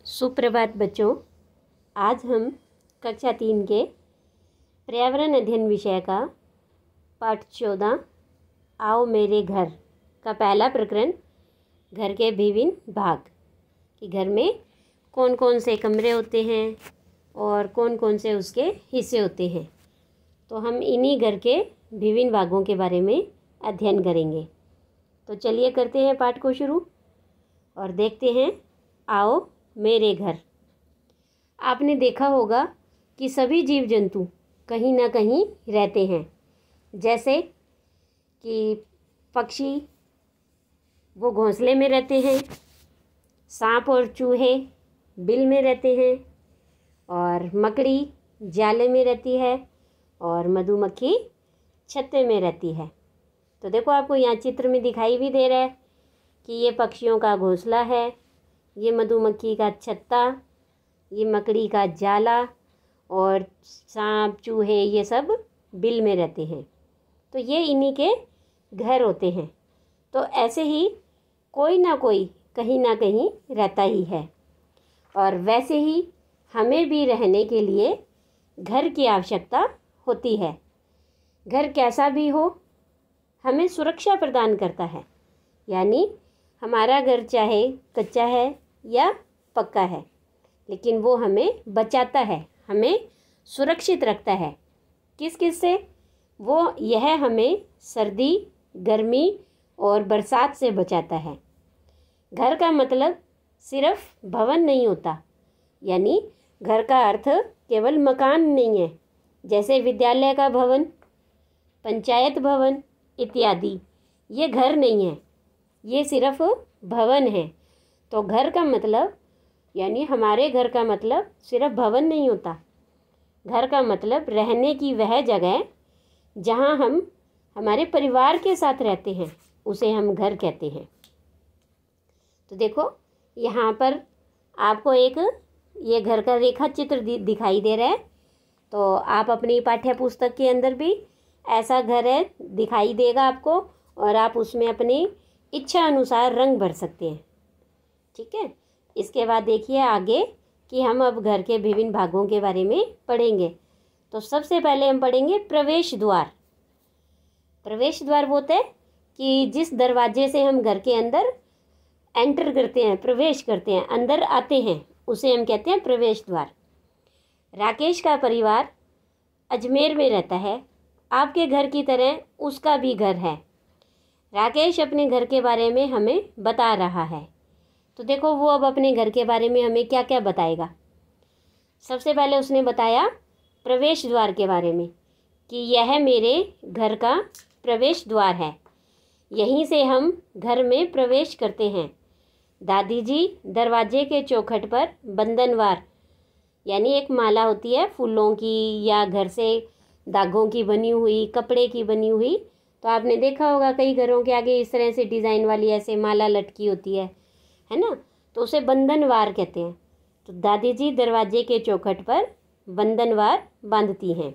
सुप्रभात बच्चों। आज हम कक्षा 3 के पर्यावरण अध्ययन विषय का पाठ 14 आओ मेरे घर का पहला प्रकरण घर के विभिन्न भाग कि घर में कौन कौन से कमरे होते हैं और कौन कौन से उसके हिस्से होते हैं। तो हम इन्हीं घर के विभिन्न भागों के बारे में अध्ययन करेंगे। तो चलिए करते हैं पाठ को शुरू और देखते हैं आओ मेरे घर। आपने देखा होगा कि सभी जीव जंतु कहीं ना कहीं रहते हैं, जैसे कि पक्षी वो घोंसले में रहते हैं, सांप और चूहे बिल में रहते हैं, और मकड़ी जाले में रहती है और मधुमक्खी छत्ते में रहती है। तो देखो आपको यहाँ चित्र में दिखाई भी दे रहा है कि ये पक्षियों का घोंसला है, ये मधुमक्खी का छत्ता, ये मकड़ी का जाला और सांप चूहे ये सब बिल में रहते हैं। तो ये इन्हीं के घर होते हैं। तो ऐसे ही कोई ना कोई कहीं ना कहीं रहता ही है, और वैसे ही हमें भी रहने के लिए घर की आवश्यकता होती है। घर कैसा भी हो हमें सुरक्षा प्रदान करता है, यानी हमारा घर चाहे कच्चा है या पक्का है, लेकिन वो हमें बचाता है, हमें सुरक्षित रखता है। किस किस से? वो यह हमें सर्दी, गर्मी और बरसात से बचाता है। घर का मतलब सिर्फ भवन नहीं होता, यानी घर का अर्थ केवल मकान नहीं है, जैसे विद्यालय का भवन, पंचायत भवन इत्यादि। ये घर नहीं है, ये सिर्फ भवन है। तो घर का मतलब यानी हमारे घर का मतलब सिर्फ भवन नहीं होता। घर का मतलब रहने की वह जगह जहाँ हम हमारे परिवार के साथ रहते हैं, उसे हम घर कहते हैं। तो देखो यहाँ पर आपको एक ये घर का रेखा चित्र दिखाई दे रहा है। तो आप अपनी पाठ्य पुस्तक के अंदर भी ऐसा घर है दिखाई देगा आपको, और आप उसमें अपनी इच्छा अनुसार रंग भर सकते हैं। ठीक है, इसके बाद देखिए आगे कि हम अब घर के विभिन्न भागों के बारे में पढ़ेंगे। तो सबसे पहले हम पढ़ेंगे प्रवेश द्वार। प्रवेश द्वार वो होता है कि जिस दरवाजे से हम घर के अंदर एंटर करते हैं, प्रवेश करते हैं, अंदर आते हैं, उसे हम कहते हैं प्रवेश द्वार। राकेश का परिवार अजमेर में रहता है। आपके घर की तरह उसका भी घर है। राकेश अपने घर के बारे में हमें बता रहा है। तो देखो वो अब अपने घर के बारे में हमें क्या क्या बताएगा। सबसे पहले उसने बताया प्रवेश द्वार के बारे में कि यह मेरे घर का प्रवेश द्वार है, यहीं से हम घर में प्रवेश करते हैं। दादी जी दरवाजे के चौखट पर बंधनवार यानी एक माला होती है फूलों की या घर से धागों की बनी हुई, कपड़े की बनी हुई। तो आपने देखा होगा कई घरों के आगे इस तरह से डिज़ाइन वाली ऐसे माला लटकी होती है ना, तो उसे बंधनवार कहते हैं। तो दादी जी दरवाजे के चौखट पर बंधनवार बांधती हैं।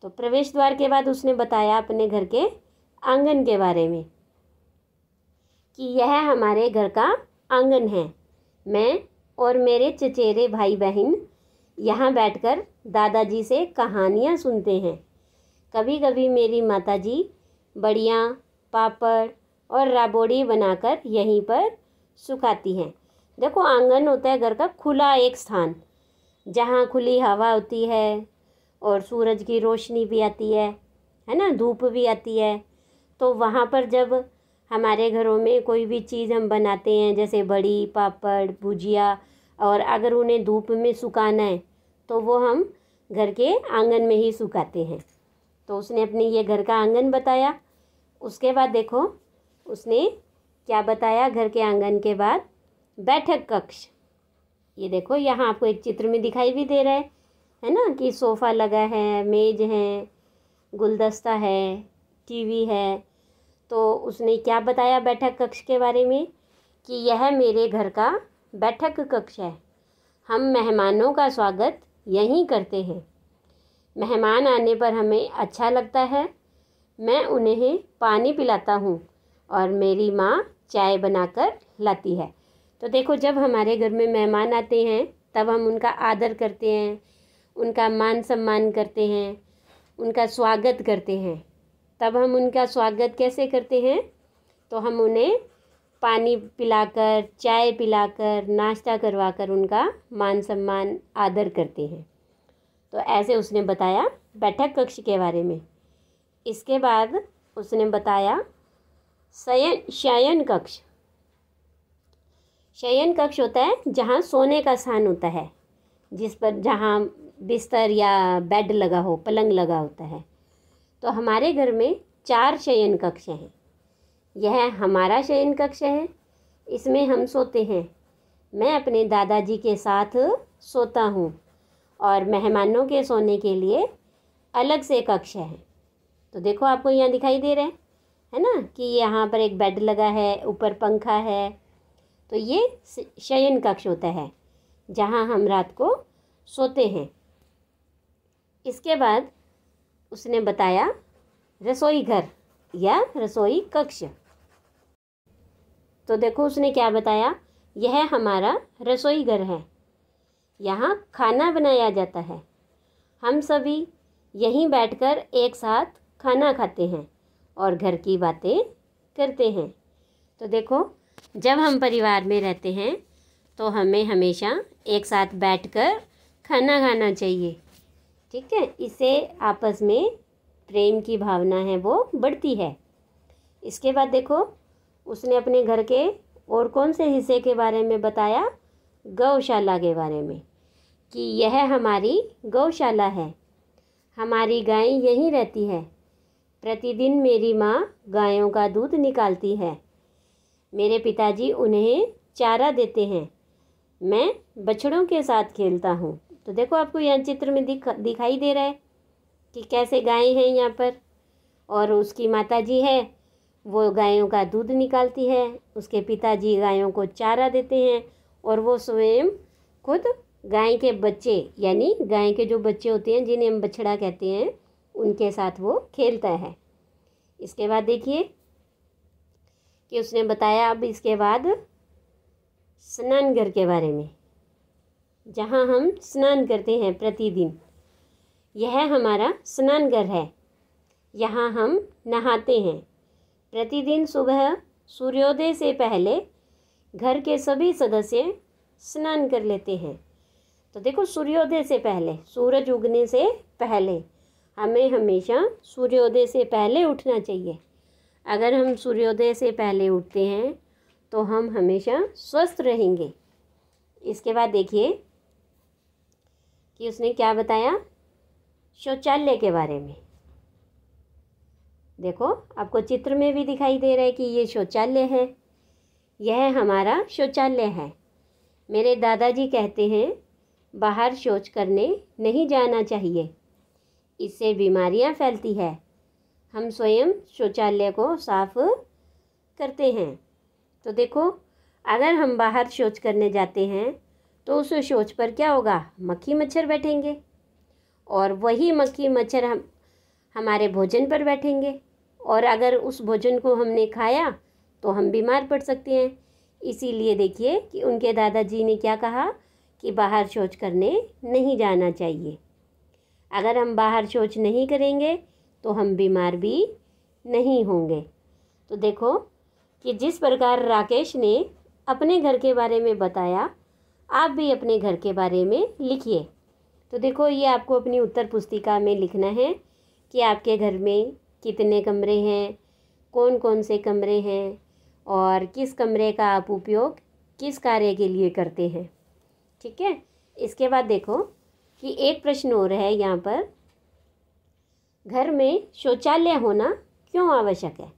तो प्रवेश द्वार के बाद उसने बताया अपने घर के आंगन के बारे में कि यह हमारे घर का आंगन है। मैं और मेरे चचेरे भाई बहन यहाँ बैठकर दादाजी से कहानियाँ सुनते हैं। कभी कभी मेरी माताजी बड़ियाँ, पापड़ और राबोड़ी बनाकर यहीं पर सुखाती हैं। देखो आंगन होता है घर का खुला एक स्थान, जहाँ खुली हवा होती है और सूरज की रोशनी भी आती है ना, धूप भी आती है। तो वहाँ पर जब हमारे घरों में कोई भी चीज़ हम बनाते हैं, जैसे बड़ी, पापड़, भुजिया, और अगर उन्हें धूप में सुखाना है तो वो हम घर के आंगन में ही सुखाते हैं। तो उसने अपने ये घर का आंगन बताया। उसके बाद देखो उसने क्या बताया घर के आंगन के बाद, बैठक कक्ष। ये देखो यहाँ आपको एक चित्र में दिखाई भी दे रहा है ना, कि सोफ़ा लगा है, मेज है, गुलदस्ता है, टीवी है। तो उसने क्या बताया बैठक कक्ष के बारे में कि यह मेरे घर का बैठक कक्ष है। हम मेहमानों का स्वागत यहीं करते हैं। मेहमान आने पर हमें अच्छा लगता है। मैं उन्हें पानी पिलाता हूँ और मेरी माँ चाय बनाकर लाती है। तो देखो, जब हमारे घर में मेहमान आते हैं तब हम उनका आदर करते हैं, उनका मान सम्मान करते हैं, उनका स्वागत करते हैं। तब हम उनका स्वागत कैसे करते हैं? तो हम उन्हें पानी पिलाकर, चाय पिलाकर, नाश्ता करवाकर उनका मान सम्मान आदर करते हैं। तो ऐसे उसने बताया बैठक कक्ष के बारे में। इसके बाद उसने बताया शयन कक्ष। शयन कक्ष होता है जहाँ सोने का स्थान होता है, जिस पर जहाँ बिस्तर या बेड लगा हो, पलंग लगा होता है। तो हमारे घर में 4 शयन कक्ष हैं। यह हमारा शयन कक्ष है, इसमें हम सोते हैं। मैं अपने दादाजी के साथ सोता हूँ और मेहमानों के सोने के लिए अलग से कक्ष है। तो देखो, आपको यहाँ दिखाई दे रहा है ना कि यहाँ पर एक बेड लगा है, ऊपर पंखा है। तो ये शयन कक्ष होता है जहाँ हम रात को सोते हैं। इसके बाद उसने बताया रसोई घर या रसोई कक्ष। तो देखो उसने क्या बताया, यह हमारा रसोई घर है, यहाँ खाना बनाया जाता है। हम सभी यहीं बैठकर एक साथ खाना खाते हैं और घर की बातें करते हैं। तो देखो, जब हम परिवार में रहते हैं तो हमें हमेशा एक साथ बैठकर खाना खाना चाहिए, ठीक है। इससे आपस में प्रेम की भावना है वो बढ़ती है। इसके बाद देखो, उसने अपने घर के और कौन से हिस्से के बारे में बताया? गौशाला के बारे में, कि यह हमारी गौशाला है, हमारी गाय यहीं रहती है। प्रतिदिन मेरी माँ गायों का दूध निकालती है, मेरे पिताजी उन्हें चारा देते हैं, मैं बछड़ों के साथ खेलता हूँ। तो देखो, आपको यहाँ चित्र में दिखाई दे रहा है कि कैसे गाय हैं यहाँ पर, और उसकी माताजी है वो गायों का दूध निकालती है, उसके पिताजी गायों को चारा देते हैं और वो स्वयं खुद गाय के बच्चे, यानी गाय के जो बच्चे होते हैं जिन्हें हम बछड़ा कहते हैं, उनके साथ वो खेलता है। इसके बाद देखिए कि उसने बताया अब इसके बाद स्नान घर के बारे में, जहाँ हम स्नान करते हैं प्रतिदिन। यह हमारा स्नान घर है, यहाँ हम नहाते हैं। प्रतिदिन सुबह सूर्योदय से पहले घर के सभी सदस्य स्नान कर लेते हैं। तो देखो, सूर्योदय से पहले, सूरज उगने से पहले हमें हमेशा सूर्योदय से पहले उठना चाहिए। अगर हम सूर्योदय से पहले उठते हैं तो हम हमेशा स्वस्थ रहेंगे। इसके बाद देखिए कि उसने क्या बताया शौचालय के बारे में। देखो, आपको चित्र में भी दिखाई दे रहा है कि ये शौचालय है, यह हमारा शौचालय है। मेरे दादाजी कहते हैं बाहर शौच करने नहीं जाना चाहिए, इससे बीमारियां फैलती है। हम स्वयं शौचालय को साफ करते हैं। तो देखो, अगर हम बाहर शौच करने जाते हैं तो उस शौच पर क्या होगा? मक्खी मच्छर बैठेंगे और वही मक्खी मच्छर हमारे भोजन पर बैठेंगे, और अगर उस भोजन को हमने खाया तो हम बीमार पड़ सकते हैं। इसीलिए देखिए कि उनके दादाजी ने क्या कहा कि बाहर शौच करने नहीं जाना चाहिए। अगर हम बाहर शौच नहीं करेंगे तो हम बीमार भी नहीं होंगे। तो देखो कि जिस प्रकार राकेश ने अपने घर के बारे में बताया, आप भी अपने घर के बारे में लिखिए। तो देखो, ये आपको अपनी उत्तर पुस्तिका में लिखना है कि आपके घर में कितने कमरे हैं, कौन कौन से कमरे हैं और किस कमरे का आप उपयोग किस कार्य के लिए करते हैं, ठीक है। इसके बाद देखो कि एक प्रश्न और है यहाँ पर, घर में शौचालय होना क्यों आवश्यक है?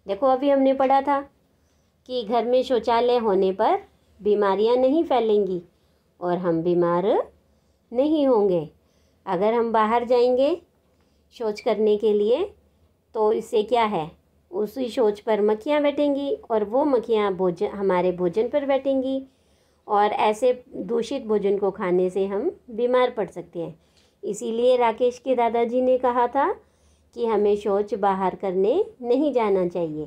देखो, अभी हमने पढ़ा था कि घर में शौचालय होने पर बीमारियां नहीं फैलेंगी और हम बीमार नहीं होंगे। अगर हम बाहर जाएंगे शौच करने के लिए तो इससे क्या है, उसी शौच पर मक्खियाँ बैठेंगी और वो मक्खियाँ हमारे भोजन पर बैठेंगी और ऐसे दूषित भोजन को खाने से हम बीमार पड़ सकते हैं। इसीलिए राकेश के दादाजी ने कहा था कि हमें शौच बाहर करने नहीं जाना चाहिए।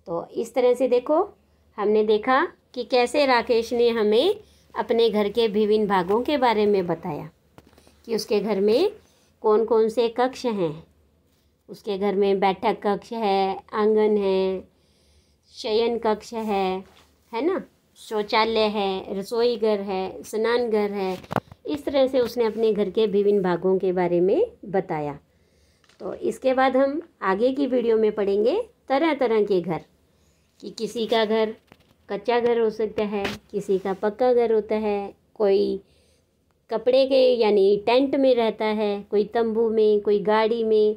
तो इस तरह से देखो हमने देखा कि कैसे राकेश ने हमें अपने घर के विभिन्न भागों के बारे में बताया कि उसके घर में कौन कौन से कक्ष हैं। उसके घर में बैठक कक्ष है, आंगन है, शयन कक्ष है ना, शौचालय है, रसोई घर है, स्नान घर है। इस तरह से उसने अपने घर के विभिन्न भागों के बारे में बताया। तो इसके बाद हम आगे की वीडियो में पढ़ेंगे तरह तरह के घर, कि किसी का घर कच्चा घर हो सकता है, किसी का पक्का घर होता है, कोई कपड़े के यानी टेंट में रहता है, कोई तंबू में, कोई गाड़ी में,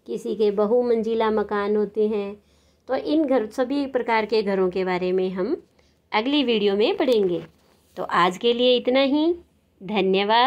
किसी के बहुमंजिला मकान होते हैं। तो इन घर सभी प्रकार के घरों के बारे में हम अगली वीडियो में पढ़ेंगे। तो आज के लिए इतना ही। धन्यवाद।